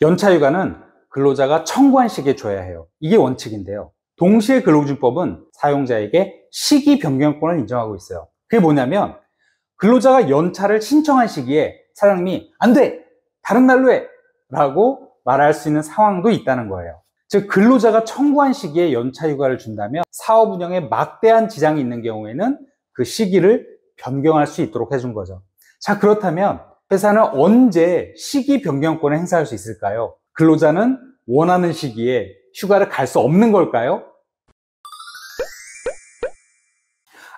연차휴가는 근로자가 청구한 시기에 줘야 해요. 이게 원칙인데요. 동시에 근로기준법은 사용자에게 시기 변경권을 인정하고 있어요. 그게 뭐냐면 근로자가 연차를 신청한 시기에 사장님이 안 돼! 다른 날로 해! 라고 말할 수 있는 상황도 있다는 거예요. 즉 근로자가 청구한 시기에 연차휴가를 준다면 사업 운영에 막대한 지장이 있는 경우에는 그 시기를 변경할 수 있도록 해준 거죠. 자, 그렇다면 회사는 언제 시기 변경권을 행사할 수 있을까요? 근로자는 원하는 시기에 휴가를 갈 수 없는 걸까요?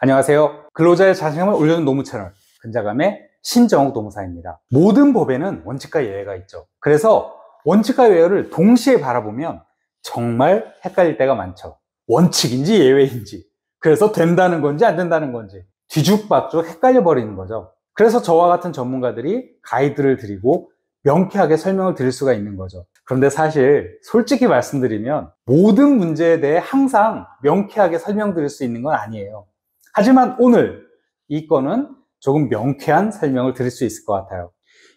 안녕하세요. 근로자의 자신감을 올려주는 노무 채널 근자감의 신정욱 노무사입니다. 모든 법에는 원칙과 예외가 있죠. 그래서 원칙과 예외를 동시에 바라보면 정말 헷갈릴 때가 많죠. 원칙인지 예외인지, 그래서 된다는 건지 안 된다는 건지 뒤죽박죽 헷갈려 버리는 거죠. 그래서 저와 같은 전문가들이 가이드를 드리고 명쾌하게 설명을 드릴 수가 있는 거죠. 그런데 사실 솔직히 말씀드리면 모든 문제에 대해 항상 명쾌하게 설명드릴 수 있는 건 아니에요. 하지만 오늘 이 건은 조금 명쾌한 설명을 드릴 수 있을 것 같아요.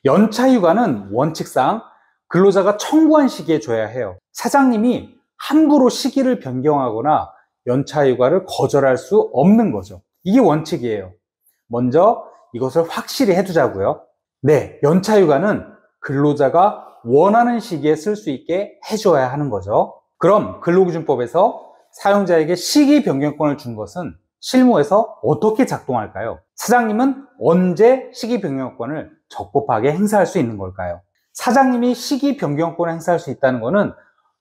연차휴가는 원칙상 근로자가 청구한 시기에 줘야 해요. 사장님이 함부로 시기를 변경하거나 연차휴가를 거절할 수 없는 거죠. 이게 원칙이에요. 먼저 이것을 확실히 해두자고요. 네, 연차휴가는 근로자가 원하는 시기에 쓸 수 있게 해줘야 하는 거죠. 그럼 근로기준법에서 사용자에게 시기 변경권을 준 것은 실무에서 어떻게 작동할까요? 사장님은 언제 시기 변경권을 적법하게 행사할 수 있는 걸까요? 사장님이 시기 변경권을 행사할 수 있다는 것은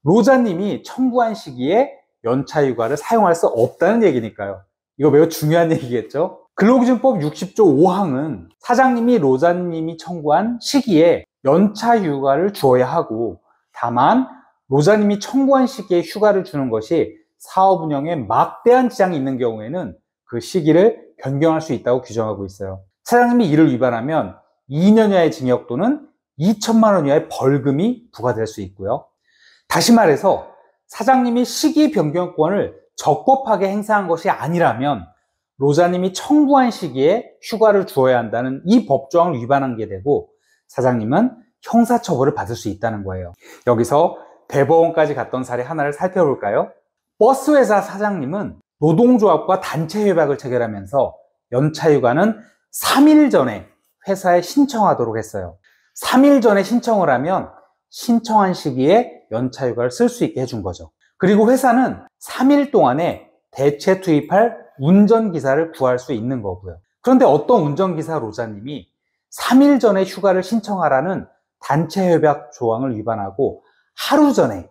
로자님이 청구한 시기에 연차휴가를 사용할 수 없다는 얘기니까요. 이거 매우 중요한 얘기겠죠? 근로기준법 60조 5항은 사장님이 로자님이 청구한 시기에 연차휴가를 주어야 하고, 다만 로자님이 청구한 시기에 휴가를 주는 것이 사업 운영에 막대한 지장이 있는 경우에는 그 시기를 변경할 수 있다고 규정하고 있어요. 사장님이 이를 위반하면 2년 이하의 징역 또는 2천만 원 이하의 벌금이 부과될 수 있고요. 다시 말해서 사장님이 시기 변경권을 적법하게 행사한 것이 아니라면 로자님이 청구한 시기에 휴가를 주어야 한다는 이 법조항을 위반한 게 되고 사장님은 형사처벌을 받을 수 있다는 거예요. 여기서 대법원까지 갔던 사례 하나를 살펴볼까요? 버스회사 사장님은 노동조합과 단체 협약을 체결하면서 연차휴가는 3일 전에 회사에 신청하도록 했어요. 3일 전에 신청을 하면 신청한 시기에 연차휴가를 쓸 수 있게 해준 거죠. 그리고 회사는 3일 동안에 대체 투입할 운전기사를 구할 수 있는 거고요. 그런데 어떤 운전기사 로자님이 3일 전에 휴가를 신청하라는 단체 협약 조항을 위반하고 하루 전에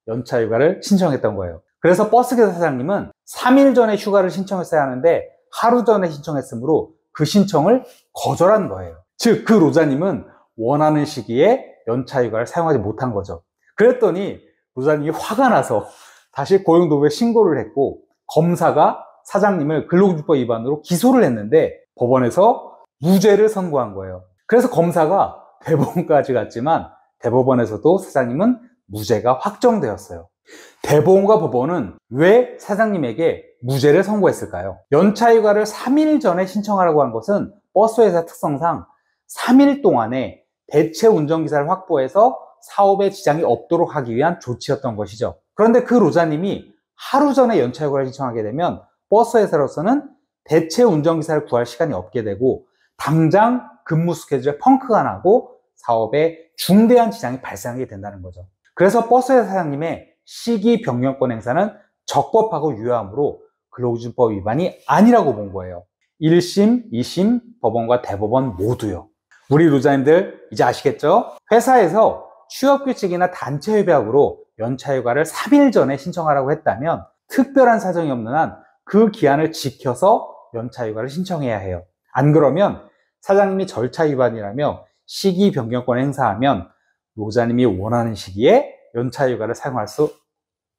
연차휴가를 신청했던 거예요. 그래서 버스기사 사장님은 3일 전에 휴가를 신청했어야 하는데 하루 전에 신청했으므로 그 신청을 거절한 거예요. 즉 그 로자님은 원하는 시기에 연차휴가를 사용하지 못한 거죠. 그랬더니 로자님이 화가 나서 다시 고용노동부에 신고를 했고 검사가 사장님을 근로기준법 위반으로 기소를 했는데 법원에서 무죄를 선고한 거예요. 그래서 검사가 대법원까지 갔지만 대법원에서도 사장님은 무죄가 확정되었어요. 대법원과 법원은 왜 사장님에게 무죄를 선고했을까요? 연차휴가를 3일 전에 신청하라고 한 것은 버스회사 특성상 3일 동안에 대체 운전기사를 확보해서 사업에 지장이 없도록 하기 위한 조치였던 것이죠. 그런데 그 로자님이 하루 전에 연차휴가를 신청하게 되면 버스회사로서는 대체 운전기사를 구할 시간이 없게 되고 당장 근무 스케줄에 펑크가 나고 사업에 중대한 지장이 발생하게 된다는 거죠. 그래서 버스회사 사장님의 시기 변경권 행사는 적법하고 유효하므로 근로기준법 위반이 아니라고 본 거예요. 1심, 2심, 법원과 대법원 모두요. 우리 로자님들 이제 아시겠죠? 회사에서 취업규칙이나 단체 협약으로 연차휴가를 3일 전에 신청하라고 했다면 특별한 사정이 없는 한 그 기한을 지켜서 연차휴가를 신청해야 해요. 안 그러면 사장님이 절차 위반이라며 시기 변경권을 행사하면 로자님이 원하는 시기에 연차휴가를 사용할 수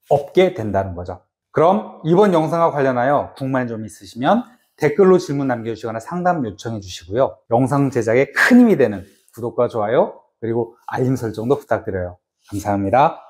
없게 된다는 거죠. 그럼 이번 영상과 관련하여 궁금한 점 있으시면 댓글로 질문 남겨주시거나 상담 요청해 주시고요. 영상 제작에 큰 힘이 되는 구독과 좋아요 그리고 알림 설정도 부탁드려요. 감사합니다.